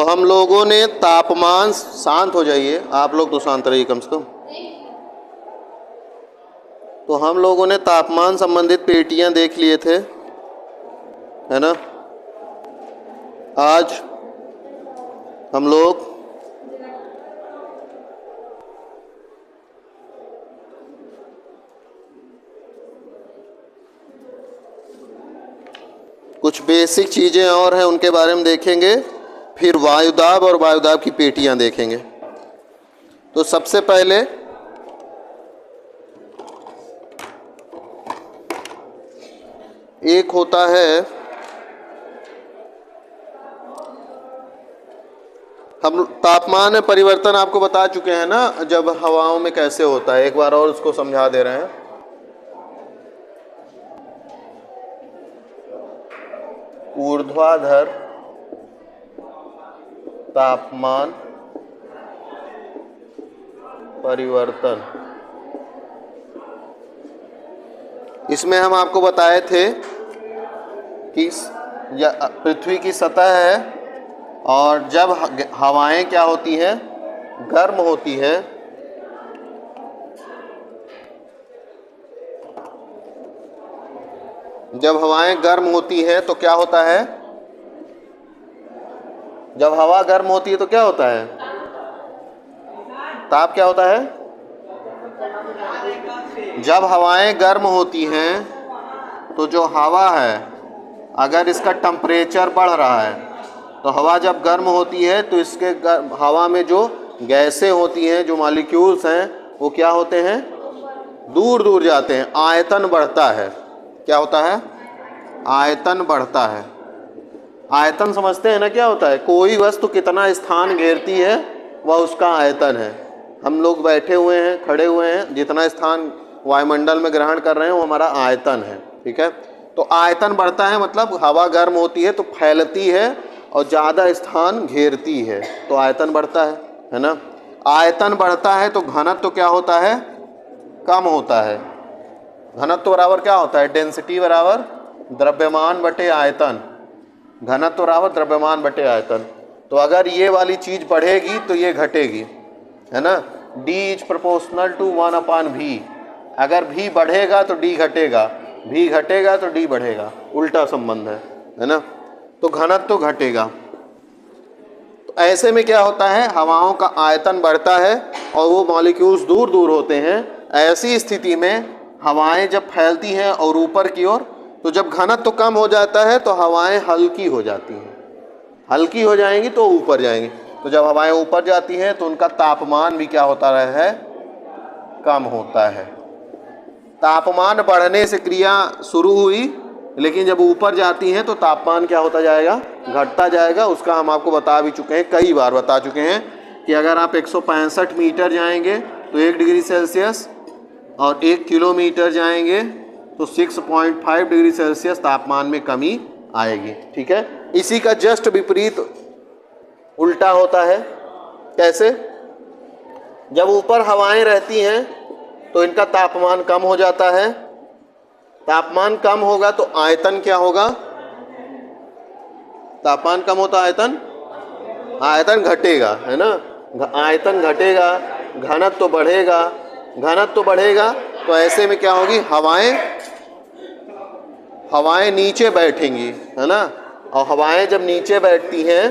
हम लोगों ने तापमान, शांत हो जाइए आप लोग, तो शांत रहिए कम से कम। तो हम लोगों ने तापमान संबंधित पेटियां देख लिए थे, है ना। आज हम लोग कुछ बेसिक चीज़ें और हैं उनके बारे में देखेंगे, फिर वायुदाब और वायुदाब की पेटियां देखेंगे। तो सबसे पहले एक होता है, हम तापमान में परिवर्तन आपको बता चुके हैं ना, जब हवाओं में कैसे होता है, एक बार और उसको समझा दे रहे हैं। ऊर्ध्वाधर तापमान परिवर्तन, इसमें हम आपको बताए थे कि पृथ्वी की सतह है और जब हवाएं क्या होती हैं, गर्म होती हैं, जब हवाएं गर्म होती हैं तो क्या होता है, जब हवा गर्म होती है तो क्या होता है, ताप क्या होता है। जब हवाएं गर्म होती हैं तो जो हवा है, अगर इसका टेम्परेचर बढ़ रहा है, तो हवा जब गर्म होती है तो इसके हवा में जो गैसें होती हैं, जो मॉलिक्यूल्स हैं, वो क्या होते हैं, दूर दूर जाते हैं, आयतन बढ़ता है। क्या होता है, आयतन बढ़ता है। आयतन समझते हैं ना, क्या होता है, कोई वस्तु कितना स्थान घेरती है वह उसका आयतन है। हम लोग बैठे हुए हैं, खड़े हुए हैं, जितना स्थान वायुमंडल में ग्रहण कर रहे हैं वो हमारा आयतन है, ठीक है। तो आयतन बढ़ता है, मतलब हवा गर्म होती है तो फैलती है और ज़्यादा स्थान घेरती है, तो आयतन बढ़ता है ना। आयतन बढ़ता है तो घनत्व तो क्या होता है, कम होता है। घनत्व बराबर क्या होता है, डेंसिटी बराबर द्रव्यमान बटे आयतन, घनत्व बराबर द्रव्यमान बटे आयतन। तो अगर ये वाली चीज़ बढ़ेगी तो ये घटेगी, है ना। D is proportional to 1/V। अगर V बढ़ेगा तो D घटेगा, V घटेगा तो D बढ़ेगा, उल्टा संबंध है ना। तो घनत्व तो घटेगा। तो ऐसे में क्या होता है, हवाओं का आयतन बढ़ता है और वो मॉलिक्यूल्स दूर दूर होते हैं। ऐसी स्थिति में हवाएं जब फैलती हैं और ऊपर की ओर, तो जब घनत्व तो कम हो जाता है तो हवाएं हल्की हो जाती हैं, हल्की हो जाएंगी तो ऊपर जाएंगी। तो जब हवाएं ऊपर जाती हैं तो उनका तापमान भी क्या होता है, कम होता है। तापमान बढ़ने से क्रिया शुरू हुई, लेकिन जब ऊपर जाती हैं तो तापमान क्या होता जाएगा, घटता जाएगा। उसका हम आपको बता भी चुके हैं, कई बार बता चुके हैं कि अगर आप 165 मीटर जाएंगे तो 1 डिग्री सेल्सियस, और 1 किलोमीटर जाएंगे तो 6.5 डिग्री सेल्सियस तापमान में कमी आएगी, ठीक है। इसी का जस्ट विपरीत उल्टा होता है। कैसे, जब ऊपर हवाएं रहती हैं तो इनका तापमान कम हो जाता है। तापमान कम होगा तो आयतन क्या होगा, तापमान कम होता आयतन घटेगा, है ना। आयतन घटेगा, घनत्व तो बढ़ेगा, घनत्व तो बढ़ेगा, तो ऐसे में क्या होगी, हवाएं नीचे बैठेंगी, है ना। और हवाएं जब नीचे बैठती हैं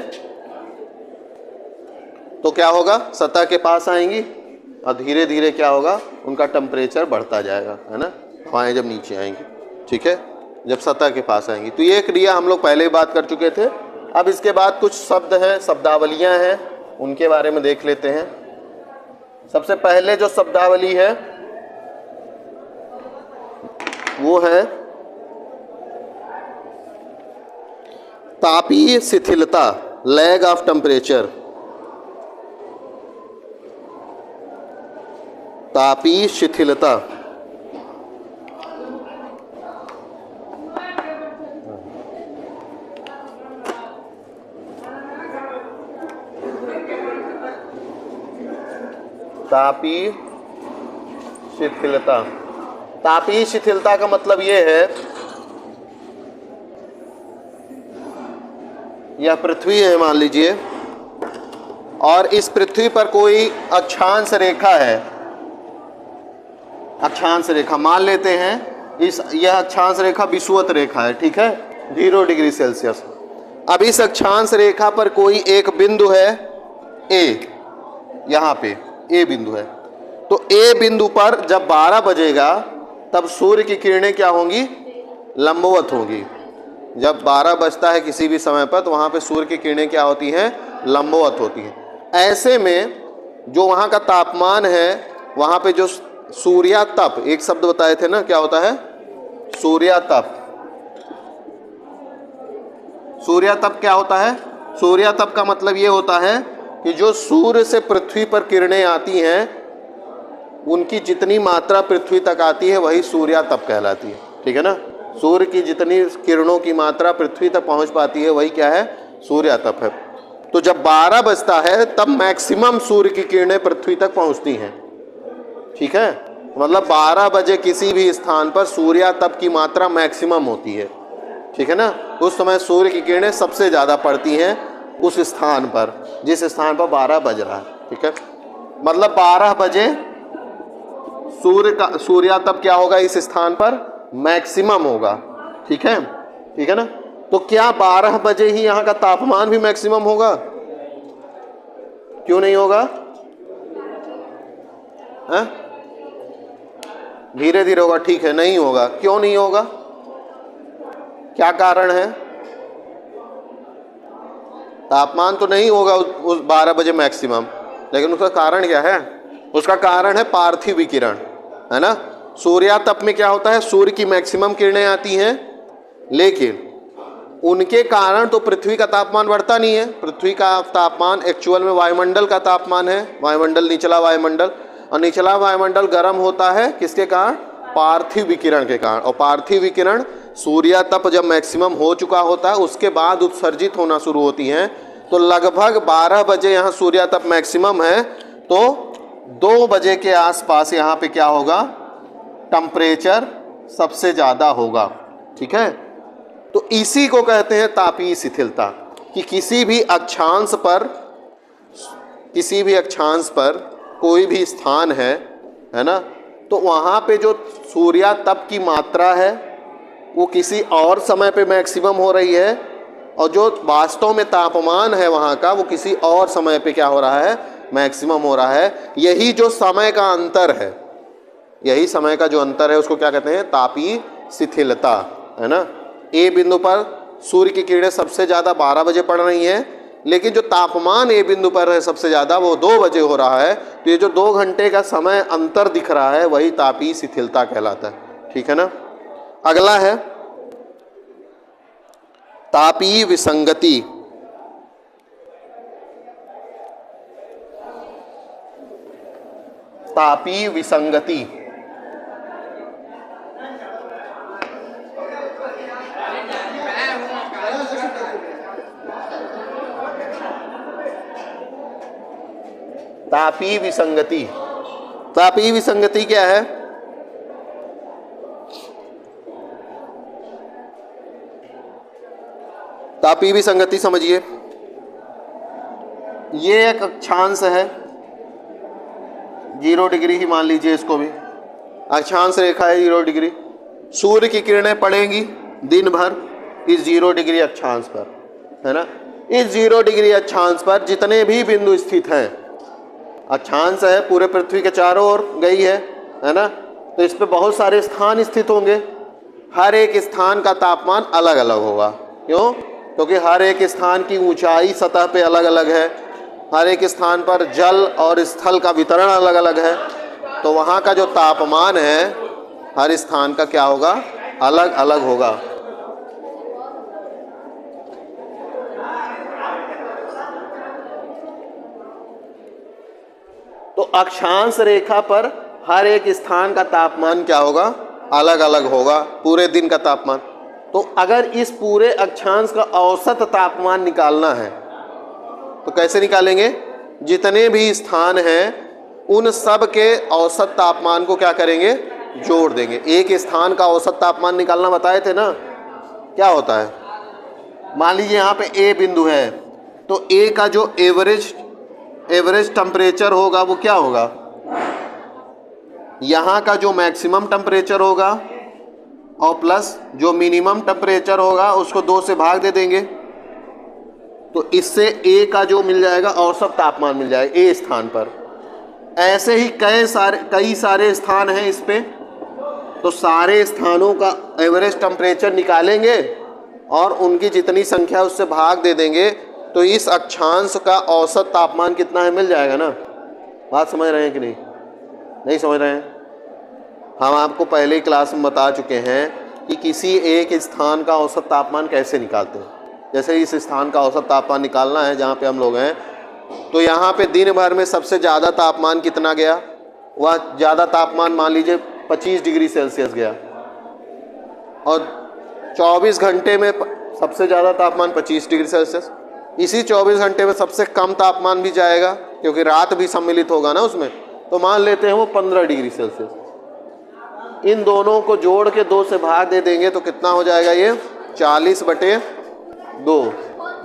तो क्या होगा, सतह के पास आएंगी और धीरे धीरे क्या होगा, उनका टेम्परेचर बढ़ता जाएगा, है ना। हवाएं जब नीचे आएंगी, ठीक है, जब सतह के पास आएंगी। तो ये क्रिया हम लोग पहले ही बात कर चुके थे। अब इसके बाद कुछ शब्द हैं, शब्दावलियां हैं, उनके बारे में देख लेते हैं। सबसे पहले जो शब्दावली है वो है तापीय शिथिलता, लैग ऑफ टेम्परेचर। तापीय शिथिलता, तापीय शिथिलता। तापीय शिथिलता का मतलब ये है, यह पृथ्वी है मान लीजिए, और इस पृथ्वी पर कोई अक्षांश रेखा है, अक्षांश रेखा मान लेते हैं यह अक्षांश रेखा विषुवत रेखा है, ठीक है, 0 डिग्री सेल्सियस। अब इस अक्षांश रेखा पर कोई एक बिंदु है ए, यहाँ पे ए बिंदु है, तो ए बिंदु पर जब 12 बजेगा तब सूर्य की किरणें क्या होंगी, लंबवत होंगी। जब 12 बजता है किसी भी समय पर तो वहाँ पे सूर्य की किरणें क्या होती हैं, लंबवत होती हैं। ऐसे में जो वहाँ का तापमान है, वहाँ पे जो सूर्यातप, एक शब्द बताए थे ना, क्या होता है, सूर्यातप। सूर्यातप क्या होता है, सूर्यातप का मतलब ये होता है कि जो सूर्य से पृथ्वी पर किरणें आती हैं उनकी जितनी मात्रा पृथ्वी तक आती है वही सूर्यातप कहलाती है, ठीक है ना। सूर्य की जितनी किरणों की मात्रा पृथ्वी तक पहुंच पाती है वही क्या है, सूर्यातप है। तो जब 12 बजता है तब मैक्सिमम सूर्य की किरणें पृथ्वी तक पहुंचती हैं, ठीक है। मतलब 12 बजे किसी भी स्थान पर सूर्यातप की मात्रा मैक्सिमम होती है, ठीक है ना। उस समय सूर्य की किरणें सबसे ज़्यादा पड़ती हैं उस स्थान पर जिस स्थान पर 12 बज रहा है, ठीक है। मतलब 12 बजे सूर्यातप क्या होगा, इस स्थान पर मैक्सिमम होगा, ठीक है, ठीक है ना। तो क्या 12 बजे ही यहाँ का तापमान भी मैक्सिमम होगा, क्यों नहीं होगा, धीरे धीरे होगा, ठीक है, नहीं होगा। क्यों नहीं होगा, क्या कारण है, तापमान तो नहीं होगा उस 12 बजे मैक्सिमम, लेकिन उसका कारण क्या है, उसका कारण है पार्थिव विकिरण, है ना। सूर्यातप में क्या होता है, सूर्य की मैक्सिमम किरणें आती हैं, लेकिन उनके कारण तो पृथ्वी का तापमान बढ़ता नहीं है। पृथ्वी का तापमान एक्चुअल में वायुमंडल का तापमान है, वायुमंडल, निचला वायुमंडल, और निचला वायुमंडल गर्म होता है किसके कारण, पार्थिव विकिरण के कारण। और पार्थिव विकिरण सूर्यातप जब मैक्सिमम हो चुका होता है उसके बाद उत्सर्जित होना शुरू होती हैं। तो लगभग 12 बजे यहाँ सूर्यातप मैक्सिमम है, तो 2 बजे के आसपास यहाँ पे क्या होगा, टेम्परेचर सबसे ज़्यादा होगा, ठीक है। तो इसी को कहते हैं तापीय शिथिलता, कि किसी भी अक्षांश पर कोई भी स्थान है ना, तो वहाँ पे जो सूर्यातप की मात्रा है वो किसी और समय पे मैक्सिमम हो रही है, और जो वास्तव में तापमान है वहाँ का वो किसी और समय पे क्या हो रहा है, मैक्सिमम हो रहा है। यही जो समय का अंतर है, यही समय का जो अंतर है उसको क्या कहते हैं, तापीय शिथिलता, है ना। ए बिंदु पर सूर्य की किरणें सबसे ज़्यादा 12 बजे पड़ रही हैं, लेकिन जो तापमान ए बिंदु पर है सबसे ज़्यादा वो 2 बजे हो रहा है। तो ये जो 2 घंटे का समय अंतर दिख रहा है वही तापीय शिथिलता कहलाता है, ठीक है ना। अगला है तापीय विसंगति। तापीय विसंगति, तापीय विसंगति, तापीय विसंगति क्या है, तापीय विसंगति समझिए। ये एक अक्षांश है, 0 डिग्री ही मान लीजिए इसको भी, अक्षांश रेखा है 0 डिग्री। सूर्य की किरणें पड़ेंगी दिन भर इस 0 डिग्री अक्षांश पर, है ना। इस 0 डिग्री अक्षांश पर जितने भी बिंदु स्थित हैं, अक्षांश है पूरे पृथ्वी के चारों ओर गई है ना, तो इस पे बहुत सारे स्थान स्थित होंगे। हर एक स्थान का तापमान अलग अलग होगा, क्यों, क्योंकि हर एक स्थान की ऊंचाई सतह पे अलग अलग है, हर एक स्थान पर जल और स्थल का वितरण अलग अलग है, तो वहाँ का जो तापमान है हर स्थान का क्या होगा, अलग अलग होगा। तो अक्षांश रेखा पर हर एक स्थान का तापमान क्या होगा, अलग अलग होगा, पूरे दिन का तापमान। तो अगर इस पूरे अक्षांश का औसत तापमान निकालना है तो कैसे निकालेंगे, जितने भी स्थान हैं उन सब के औसत तापमान को क्या करेंगे, जोड़ देंगे। एक स्थान का औसत तापमान निकालना बताए थे ना, क्या होता है, मान लीजिए यहाँ पे ए बिंदु है, तो ए का जो एवरेज एवरेज टेम्परेचर होगा वो क्या होगा, यहाँ का जो मैक्सिमम टेम्परेचर होगा और प्लस जो मिनिमम टेम्परेचर होगा उसको 2 से भाग दे देंगे, तो इससे ए का जो मिल जाएगा औसत तापमान मिल जाएगा ए स्थान पर। ऐसे ही कई सारे स्थान हैं इस पे, तो सारे स्थानों का एवरेज टेम्परेचर निकालेंगे और उनकी जितनी संख्या उससे भाग दे देंगे, तो इस अक्षांश का औसत तापमान कितना है मिल जाएगा ना। बात समझ रहे हैं कि नहीं, नहीं समझ रहे हैं? हम आपको पहले ही क्लास में बता चुके हैं कि किसी एक स्थान का औसत तापमान कैसे निकालते हैं। जैसे इस स्थान का औसत तापमान निकालना है जहाँ पे हम लोग हैं, तो यहाँ पे दिन भर में सबसे ज़्यादा तापमान कितना गया, वह ज़्यादा तापमान मान लीजिए 25 डिग्री सेल्सियस गया, और 24 घंटे में सबसे ज़्यादा तापमान 25 डिग्री सेल्सियस। इसी 24 घंटे में सबसे कम तापमान भी जाएगा क्योंकि रात भी सम्मिलित होगा ना उसमें, तो मान लेते हैं वो 15 डिग्री सेल्सियस। इन दोनों को जोड़ के 2 से भाग दे देंगे तो कितना हो जाएगा, ये 40/2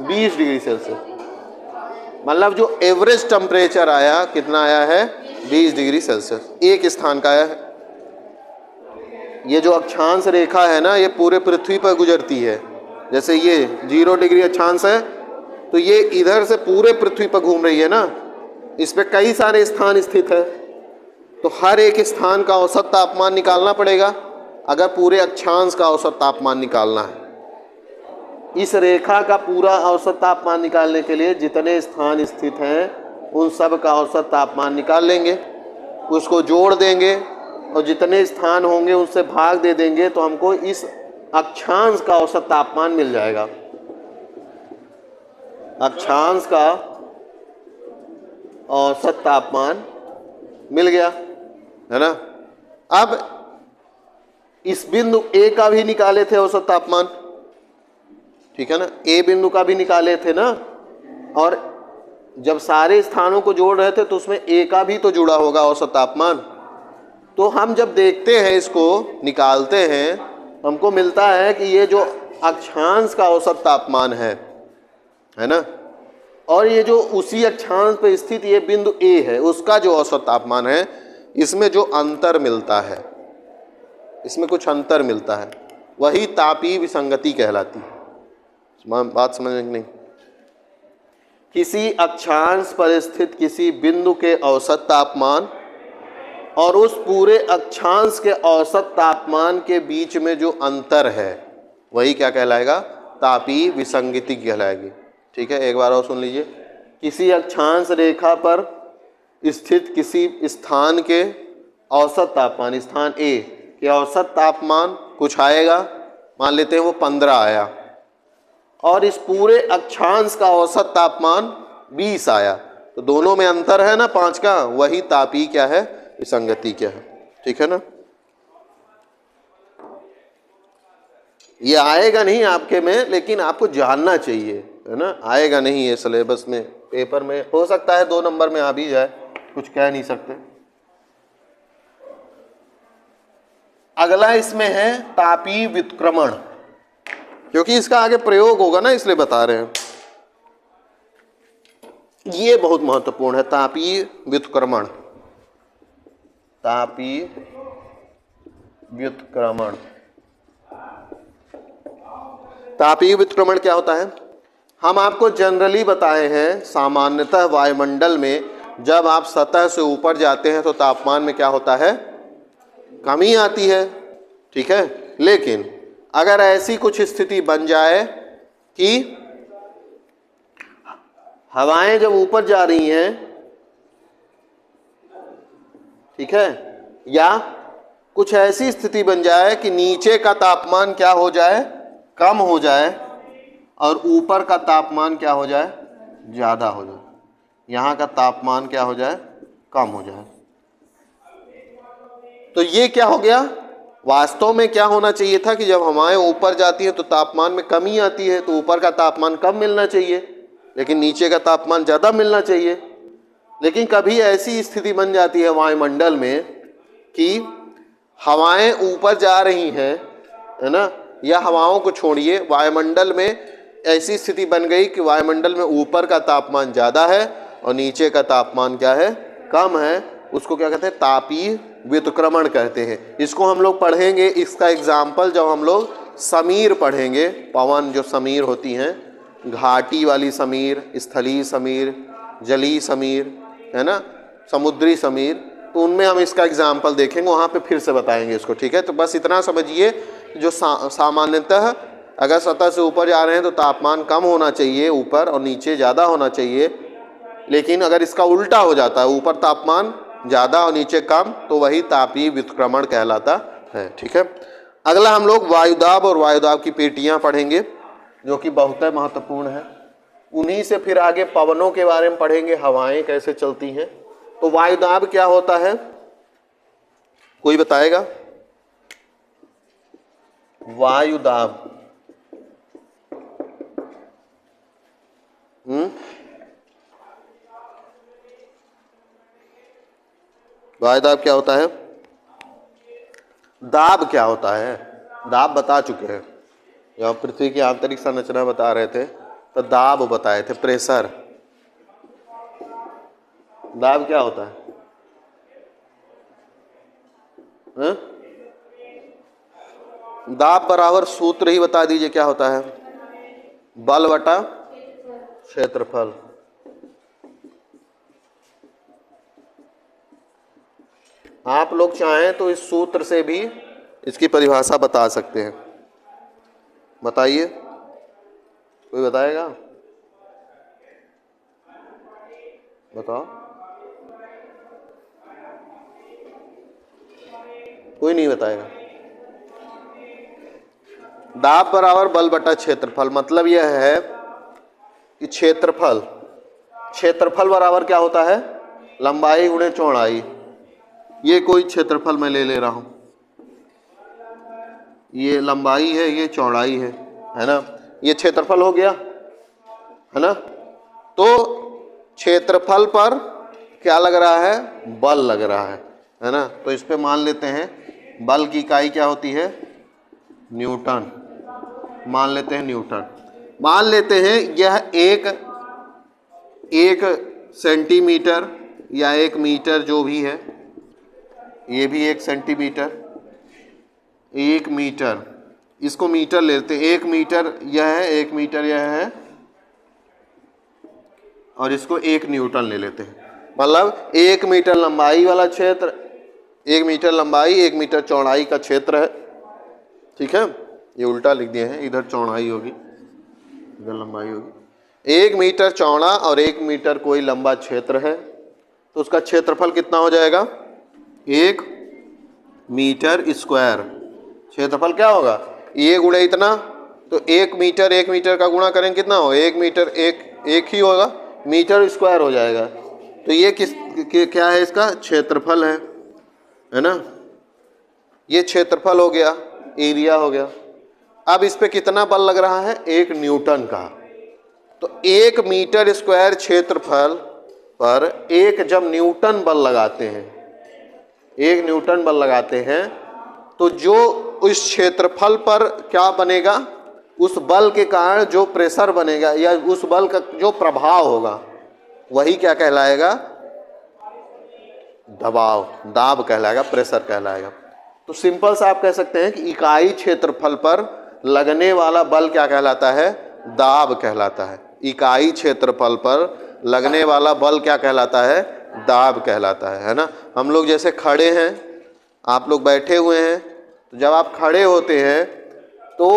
20 डिग्री सेल्सियस। मतलब जो एवरेज टेम्परेचर आया कितना आया है, 20 डिग्री सेल्सियस एक स्थान का आया है। ये जो अक्षांश रेखा है ना, ये पूरे पृथ्वी पर गुजरती है। जैसे ये 0 डिग्री अक्षांश है, तो ये इधर से पूरे पृथ्वी पर घूम रही है ना, इस पे कई सारे स्थान स्थित है, तो हर एक स्थान का औसत तापमान निकालना पड़ेगा अगर पूरे अक्षांश का औसत तापमान निकालना है। इस रेखा का पूरा औसत तापमान निकालने के लिए जितने स्थान स्थित हैं उन सब का औसत तापमान निकाल लेंगे, उसको जोड़ देंगे और जितने स्थान होंगे उससे भाग दे देंगे, तो हमको इस अक्षांश का औसत तापमान मिल जाएगा। अक्षांश का औसत तापमान मिल गया है ना। अब इस बिंदु ए का भी निकाले थे औसत तापमान, ठीक है ना, ए बिंदु का भी निकाले थे ना, और जब सारे स्थानों को जोड़ रहे थे तो उसमें ए का भी तो जुड़ा होगा औसत तापमान। तो हम जब देखते हैं इसको निकालते हैं, हमको मिलता है कि ये जो अक्षांश का औसत तापमान है ना, और ये जो उसी अक्षांश पर स्थित ये बिंदु ए है उसका जो औसत तापमान है, इसमें जो अंतर मिलता है, इसमें कुछ अंतर मिलता है, वही तापीय विसंगति कहलाती है। बात समझने की नहीं? किसी अक्षांश पर स्थित किसी बिंदु के औसत तापमान और उस पूरे अक्षांश के औसत तापमान के बीच में जो अंतर है वही क्या कहलाएगा, तापीय विसंगति कहलाएगी। ठीक है, एक बार और सुन लीजिए। किसी अक्षांश रेखा पर स्थित किसी स्थान के औसत तापमान, स्थान ए के औसत तापमान कुछ आएगा, मान लेते हैं वो 15 आया, और इस पूरे अक्षांश का औसत तापमान 20 आया, तो दोनों में अंतर है ना 5 का, वही तापीय क्या है, विसंगति क्या है। ठीक है ना। ये आएगा नहीं आपके में, लेकिन आपको जानना चाहिए, है ना। आएगा नहीं ये सिलेबस में, पेपर में हो सकता है 2 नंबर में आ भी जाए, कुछ कह नहीं सकते। अगला इसमें है तापीय व्युत्क्रमण, क्योंकि इसका आगे प्रयोग होगा ना, इसलिए बता रहे हैं। ये बहुत महत्वपूर्ण है, तापीय व्युत्क्रमण। तापीय व्युत्क्रमण, तापीय व्युत्क्रमण क्या होता है? हम आपको जनरली बताए हैं, सामान्यतः वायुमंडल में जब आप सतह से ऊपर जाते हैं तो तापमान में क्या होता है, कमी आती है। ठीक है, लेकिन अगर ऐसी कुछ स्थिति बन जाए कि हवाएं जब ऊपर जा रही हैं, ठीक है, या कुछ ऐसी स्थिति बन जाए कि नीचे का तापमान क्या हो जाए, कम हो जाए, और ऊपर का तापमान क्या हो जाए, ज़्यादा हो जाए, यहाँ का तापमान क्या हो जाए, कम हो जाए, तो ये क्या हो गया? वास्तव में क्या होना चाहिए था कि जब हवाएं ऊपर जाती हैं तो तापमान में कमी आती है, तो ऊपर का तापमान कम मिलना चाहिए, लेकिन नीचे का तापमान ज़्यादा मिलना चाहिए। लेकिन कभी ऐसी स्थिति बन जाती है वायुमंडल में कि हवाएं ऊपर जा रही हैं, है ना, या हवाओं को छोड़िए, वायुमंडल में ऐसी स्थिति बन गई कि वायुमंडल में ऊपर का तापमान ज़्यादा है और नीचे का तापमान क्या है, कम है, उसको क्या कहते हैं, तापीय व्युत्क्रमण कहते हैं। इसको हम लोग पढ़ेंगे, इसका एग्जाम्पल जब हम लोग समीर पढ़ेंगे, पवन जो समीर होती हैं, घाटी वाली समीर, स्थलीय समीर, जलीय समीर, है ना, समुद्री समीर, तो उनमें हम इसका एग्जाम्पल देखेंगे, वहाँ पे फिर से बताएंगे इसको। ठीक है, तो बस इतना समझिए, जो सामान्यतः अगर सतह से ऊपर जा रहे हैं तो तापमान कम होना चाहिए ऊपर, और नीचे ज़्यादा होना चाहिए। लेकिन अगर इसका उल्टा हो जाता है, ऊपर तापमान ज़्यादा और नीचे कम, तो वही तापीय व्युत्क्रमण कहलाता है। ठीक है, अगला हम लोग वायुदाब और वायुदाब की पेटियाँ पढ़ेंगे, जो कि बहुत महत्वपूर्ण है। उन्हीं से फिर आगे पवनों के बारे में पढ़ेंगे, हवाएं कैसे चलती हैं। तो वायुदाब क्या होता है, कोई बताएगा? वायुदाब वायुदाब क्या होता है? दाब क्या होता है? दाब बता चुके हैं, जब पृथ्वी की आंतरिक संरचना बता रहे थे तो दाब बताए थे, प्रेशर। दाब क्या होता है? दाब बराबर सूत्र ही बता दीजिए, क्या होता है? बल बटा क्षेत्रफल। आप लोग चाहें तो इस सूत्र से भी इसकी परिभाषा बता सकते हैं। बताइए, कोई बताएगा? बताओ, कोई नहीं बताएगा। दाब बराबर बल बटा क्षेत्रफल, मतलब यह है कि क्षेत्रफल बराबर क्या होता है? लंबाई गुणे चौड़ाई। ये कोई क्षेत्रफल मैं ले रहा हूं, ये लंबाई है, ये चौड़ाई है ना, ये क्षेत्रफल हो गया, है ना। तो क्षेत्रफल पर क्या लग रहा है? बल लग रहा है ना। तो इस पे मान लेते हैं बल की इकाई क्या होती है? न्यूटन। मान लेते हैं न्यूटन। मान लेते हैं यह एक सेंटीमीटर या 1 मीटर जो भी है, ये भी 1 सेंटीमीटर, 1 मीटर, इसको मीटर लेते हैं। 1 मीटर यह है, 1 मीटर यह है, और इसको 1 न्यूटन ले लेते हैं। मतलब 1 मीटर लंबाई वाला क्षेत्र, 1 मीटर लंबाई 1 मीटर चौड़ाई का क्षेत्र है। ठीक है, ये उल्टा लिख दिए हैं, इधर चौड़ाई होगी इधर लंबाई होगी। 1 मीटर चौड़ा और 1 मीटर कोई लंबा क्षेत्र है, तो उसका क्षेत्रफल कितना हो जाएगा? 1 मीटर स्क्वायर। क्षेत्रफल क्या होगा? ये गुणे इतना, तो 1 मीटर का गुणा करेंगे कितना हो? 1 मीटर एक ही होगा, मीटर स्क्वायर हो जाएगा। तो ये क्या है? इसका क्षेत्रफल है ना। ये क्षेत्रफल हो गया, एरिया हो गया। अब इस पे कितना बल लग रहा है? 1 न्यूटन का। तो 1 मीटर स्क्वायर क्षेत्रफल पर जब न्यूटन बल लगाते हैं, 1 न्यूटन बल लगाते हैं, तो जो उस क्षेत्रफल पर क्या बनेगा? उस बल के कारण जो प्रेशर बनेगा या उस बल का जो प्रभाव होगा, वही क्या कहलाएगा? दबाव, दाब कहलाएगा, प्रेशर कहलाएगा। तो सिंपल सा आप कह सकते हैं कि इकाई क्षेत्रफल पर लगने वाला बल क्या कहलाता है? दाब कहलाता है। इकाई क्षेत्रफल पर लगने वाला बल क्या कहलाता है? दाब कहलाता है ना। हम लोग जैसे खड़े हैं, आप लोग बैठे हुए हैं, तो जब आप खड़े होते हैं तो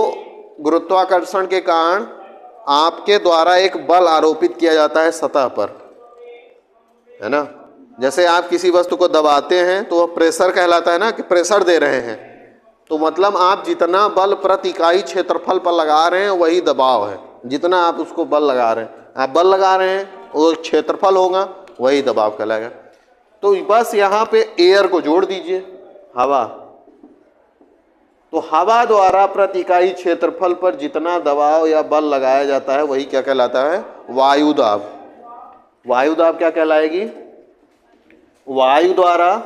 गुरुत्वाकर्षण के कारण आपके द्वारा एक बल आरोपित किया जाता है सतह पर, है ना। जैसे आप किसी वस्तु को दबाते हैं तो वह प्रेशर कहलाता है ना, कि प्रेशर दे रहे हैं। तो मतलब आप जितना बल प्रति इकाई क्षेत्रफल पर लगा रहे हैं वही दबाव है। जितना आप उसको बल लगा रहे हैं, आप बल लगा रहे हैं, वो क्षेत्रफल होगा, वही दबाव कहलाएगा। तो बस यहाँ पे एयर को जोड़ दीजिए, हवा। तो हवा द्वारा प्रति इकाई क्षेत्रफल पर जितना दबाव या बल लगाया जाता है वही क्या कहलाता है? वायुदाब। वायुदाब क्या कहलाएगी? वायु द्वारा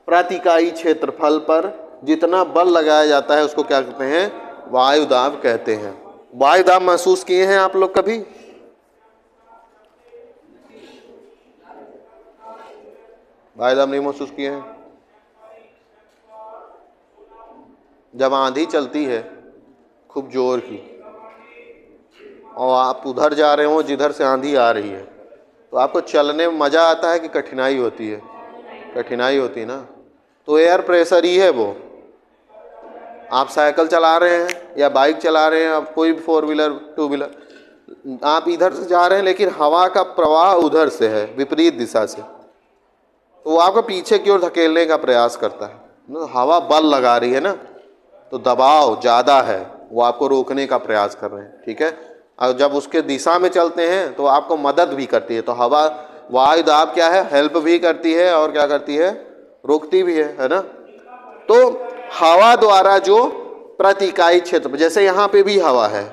प्रति इकाई क्षेत्रफल पर जितना बल लगाया जाता है उसको क्या कहते हैं? वायुदाब कहते हैं। वायुदाब महसूस किए हैं आप लोग कभी? भाई आपने महसूस किए हैं जब आंधी चलती है खूब जोर की और आप उधर जा रहे हो जिधर से आंधी आ रही है, तो आपको चलने में मज़ा आता है कि कठिनाई होती है? कठिनाई होती है ना। तो एयर प्रेशर ही है वो। आप साइकिल चला रहे हैं या बाइक चला रहे हैं, आप कोई भी 4 व्हीलर 2 व्हीलर, आप इधर से जा रहे हैं लेकिन हवा का प्रवाह उधर से है, विपरीत दिशा से, तो वो आपको पीछे की ओर धकेलने का प्रयास करता है ना। हवा बल लगा रही है ना, तो दबाव ज़्यादा है, वो आपको रोकने का प्रयास कर रहे हैं। ठीक है, और जब उसके दिशा में चलते हैं तो आपको मदद भी करती है। तो हवा वायु दाब क्या है, हेल्प भी करती है और क्या करती है, रोकती भी है ना। तो हवा द्वारा जो प्रति इकाई क्षेत्र, जैसे यहाँ पे भी हवा है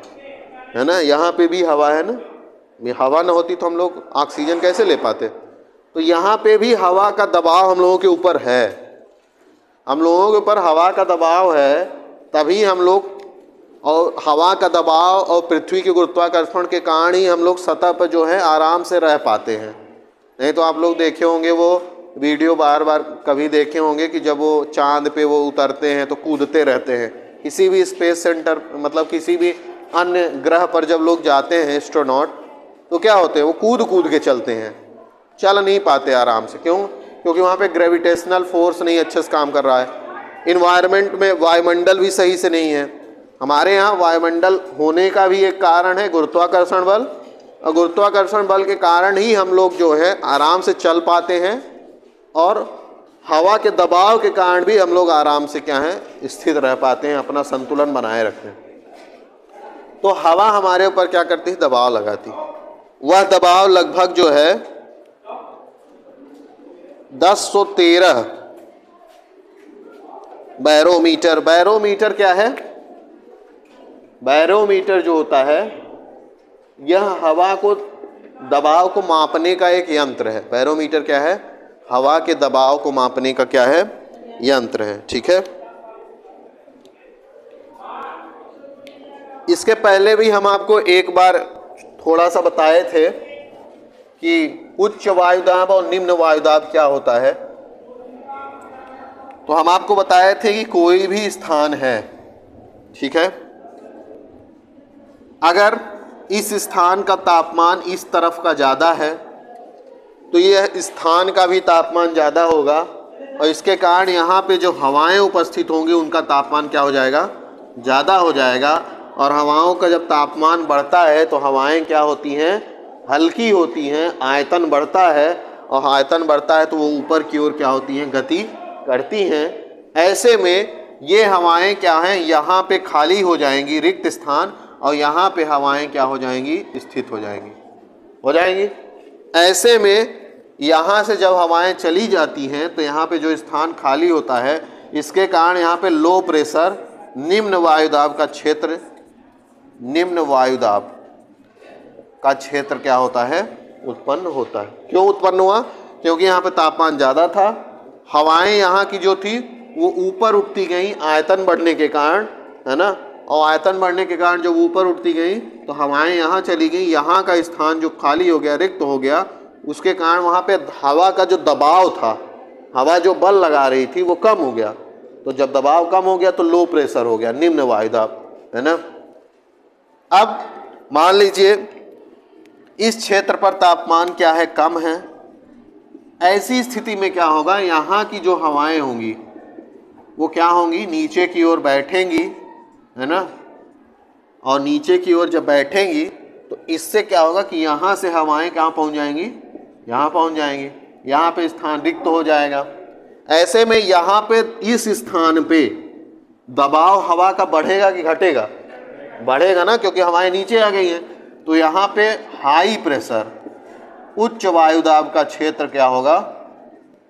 ना, यहाँ पे भी हवा है ना, हवा ना होती तो हम लोग ऑक्सीजन कैसे ले पाते। तो यहाँ पे भी हवा का दबाव हम लोगों के ऊपर है, हम लोगों के ऊपर हवा का दबाव है, तभी हम लोग, और हवा का दबाव और पृथ्वी के गुरुत्वाकर्षण के कारण ही हम लोग सतह पर जो है आराम से रह पाते हैं। नहीं तो आप लोग देखे होंगे वो वीडियो बार बार कभी देखे होंगे कि जब वो चांद पे वो उतरते हैं तो कूदते रहते हैं। किसी भी स्पेस सेंटर, मतलब किसी भी अन्य ग्रह पर जब लोग जाते हैं एस्ट्रोनॉट, तो क्या होते हैं, वो कूद कूद के चलते हैं, चल नहीं पाते आराम से। क्यों? क्योंकि वहाँ पे ग्रेविटेशनल फोर्स नहीं अच्छे से काम कर रहा है, इन्वायरमेंट में वायुमंडल भी सही से नहीं है। हमारे यहाँ वायुमंडल होने का भी एक कारण है गुरुत्वाकर्षण बल, और गुरुत्वाकर्षण बल के कारण ही हम लोग जो है आराम से चल पाते हैं, और हवा के दबाव के कारण भी हम लोग आराम से क्या है, स्थित रह पाते हैं, अपना संतुलन बनाए रखते हैं। तो हवा हमारे ऊपर क्या करती है, दबाव लगाती। वह दबाव लगभग जो है 1013 बैरोमीटर। बैरोमीटर क्या है? बैरोमीटर जो होता है यह हवा को, दबाव को मापने का एक यंत्र है। बैरोमीटर क्या है? हवा के दबाव को मापने का क्या है, यंत्र है। ठीक है, इसके पहले भी हम आपको एक बार थोड़ा सा बताए थे कि उच्च वायुदाब और निम्न वायुदाब क्या होता है। तो हम आपको बताए थे कि कोई भी स्थान है, ठीक है, अगर इस स्थान का तापमान इस तरफ का ज़्यादा है तो यह स्थान का भी तापमान ज़्यादा होगा, और इसके कारण यहाँ पे जो हवाएं उपस्थित होंगी उनका तापमान क्या हो जाएगा, ज़्यादा हो जाएगा। और हवाओं का जब तापमान बढ़ता है तो हवाएं क्या होती हैं, हल्की होती हैं, आयतन बढ़ता है, और आयतन बढ़ता है तो वो ऊपर की ओर क्या होती हैं, गति करती हैं। ऐसे में ये हवाएं क्या हैं, यहाँ पे खाली हो जाएंगी, रिक्त स्थान, और यहाँ पे हवाएं क्या हो जाएंगी, स्थित हो जाएंगी। ऐसे में यहाँ से जब हवाएं चली जाती हैं तो यहाँ पे जो स्थान खाली होता है, इसके कारण यहाँ पे लो प्रेशर, निम्न वायुदाब का क्षेत्र, निम्न वायुदाब का क्षेत्र क्या होता है, उत्पन्न होता है। क्यों उत्पन्न हुआ? क्योंकि यहाँ पे तापमान ज़्यादा था, हवाएं यहाँ की जो थी वो ऊपर उठती गई आयतन बढ़ने के कारण, है ना, और आयतन बढ़ने के कारण जब ऊपर उठती गई तो हवाएं यहाँ चली गई, यहाँ का स्थान जो खाली हो गया, रिक्त हो गया, उसके कारण वहाँ पे हवा का जो दबाव था, हवा जो बल लगा रही थी वो कम हो गया। तो जब दबाव कम हो गया तो लो प्रेशर हो गया, निम्न वायुदाब, है ना। अब मान लीजिए इस क्षेत्र पर तापमान क्या है, कम है। ऐसी स्थिति में क्या होगा, यहाँ की जो हवाएं होंगी वो क्या होंगी, नीचे की ओर बैठेंगी, है ना, और नीचे की ओर जब बैठेंगी तो इससे क्या होगा कि यहाँ से हवाएं कहाँ पहुँच जाएंगी, यहाँ पहुँच जाएंगी, यहाँ पे स्थान रिक्त हो जाएगा। ऐसे में यहाँ पे इस स्थान पे दबाव हवा का बढ़ेगा कि घटेगा, बढ़ेगा ना, क्योंकि हवाएं नीचे आ गई हैं। तो यहाँ पे हाई प्रेशर, उच्च वायुदाब का क्षेत्र क्या होगा,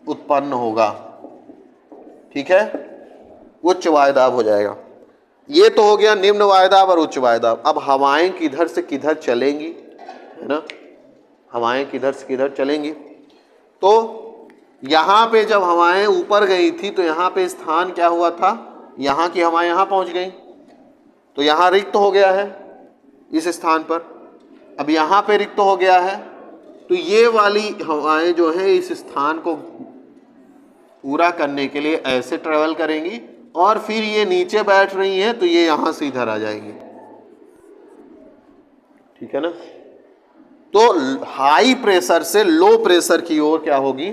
उत्पन्न होगा। ठीक है, उच्च वायुदाब हो जाएगा। ये तो हो गया निम्न वायुदाब और उच्च वायुदाब। अब हवाएं किधर से किधर चलेंगी, है ना, हवाएं किधर से किधर चलेंगी। तो यहाँ पे जब हवाएं ऊपर गई थी तो यहाँ पे स्थान क्या हुआ था, यहाँ की हवाएं यहाँ पहुँच गई, तो यहाँ रिक्त हो गया है इस स्थान पर। अब यहाँ पे रिक्त हो गया है तो ये वाली हवाएं जो है इस स्थान को पूरा करने के लिए ऐसे ट्रेवल करेंगी और फिर ये नीचे बैठ रही हैं तो ये यहाँ से इधर आ जाएंगी। ठीक है ना। तो हाई प्रेशर से लो प्रेशर की ओर क्या होगी,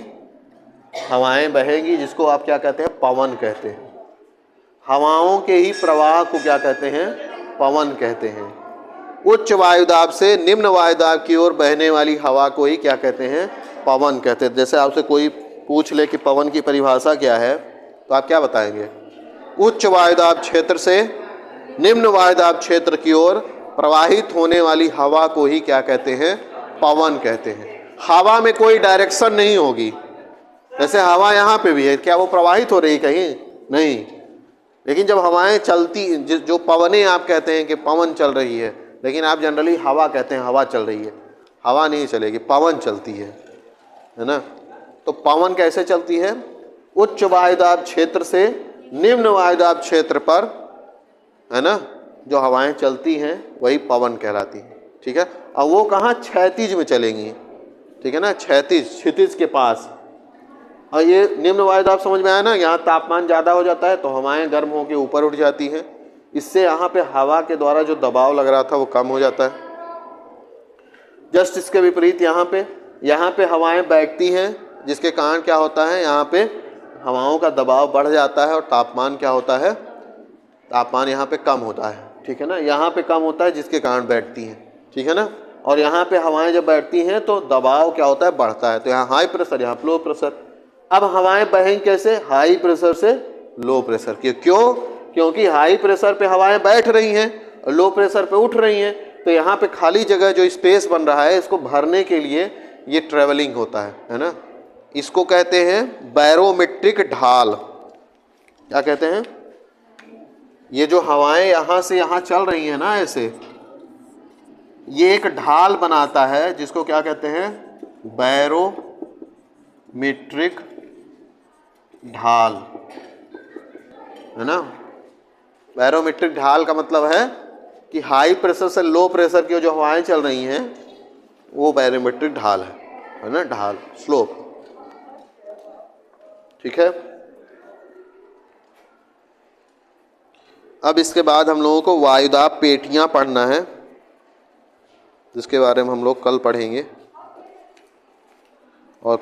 हवाएं बहेंगी, जिसको आप क्या कहते हैं, पवन कहते हैं। हवाओं के ही प्रवाह को क्या कहते हैं, पवन कहते हैं। उच्च वायुदाब से निम्न वायुदाब की ओर बहने वाली हवा को ही क्या कहते हैं, पवन कहते हैं। जैसे आपसे कोई पूछ ले कि पवन की परिभाषा क्या है, तो आप क्या बताएंगे? उच्च वायुदाब क्षेत्र से निम्न वायुदाब क्षेत्र की ओर प्रवाहित होने वाली हवा को ही क्या कहते हैं, पवन कहते हैं। हवा में कोई डायरेक्शन नहीं होगी। जैसे हवा यहाँ पे भी है, क्या वो प्रवाहित हो रही कहीं? नहीं। लेकिन जब हवाएं चलती, जो पवनें आप कहते हैं कि पवन चल रही है, लेकिन आप जनरली हवा कहते हैं, हवा चल रही है। हवा नहीं चलेगी, पवन चलती है ना। तो पवन कैसे चलती है? उच्च वायुदाब क्षेत्र से निम्न वायुदाब क्षेत्र पर, है ना, जो हवाएं चलती हैं वही पवन कहलाती हैं। ठीक है। अब वो कहाँ? क्षैतिज में चलेंगी। ठीक है ना, क्षितिज के पास। और ये निम्न वायुदाब समझ में आया ना, यहाँ तापमान ज़्यादा हो जाता है तो हवाएं गर्म होकर ऊपर उठ जाती हैं। इससे यहाँ पे हवा के द्वारा जो दबाव लग रहा था वो कम हो जाता है। जस्ट इसके विपरीत यहाँ पे हवाएं बैठती हैं, जिसके कारण क्या होता है, यहाँ पे हवाओं का दबाव बढ़ जाता है और तापमान क्या होता है, तापमान यहाँ पे कम होता है। ठीक है ना, यहाँ पे कम होता है जिसके कारण बैठती हैं। ठीक है ना। और यहाँ पे हवाएं जब बैठती हैं तो दबाव क्या होता है, बढ़ता है। तो यहाँ हाई प्रेशर, यहाँ लो प्रेशर। अब हवाएं बहेंगी कैसे? हाई प्रेशर से लो प्रेशर की। क्यों? क्योंकि हाई प्रेशर पे हवाएं बैठ रही हैं और लो प्रेशर पे उठ रही हैं। तो यहाँ पे खाली जगह जो स्पेस बन रहा है, इसको भरने के लिए ये ट्रेवलिंग होता है ना। इसको कहते हैं बैरोमेट्रिक ढाल। क्या कहते हैं? ये जो हवाएं यहाँ से यहाँ चल रही हैं ना, ऐसे, ये एक ढाल बनाता है, जिसको क्या कहते हैं, बैरोमेट्रिक ढाल, है ना। बैरोमेट्रिक ढाल का मतलब है कि हाई प्रेशर से लो प्रेशर की जो हवाएं चल रही हैं वो बैरोमेट्रिक ढाल है ना, ढाल, स्लोप। ठीक है। अब इसके बाद हम लोगों को वायुदाब पेटियां पढ़ना है, जिसके बारे में हम लोग कल पढ़ेंगे। और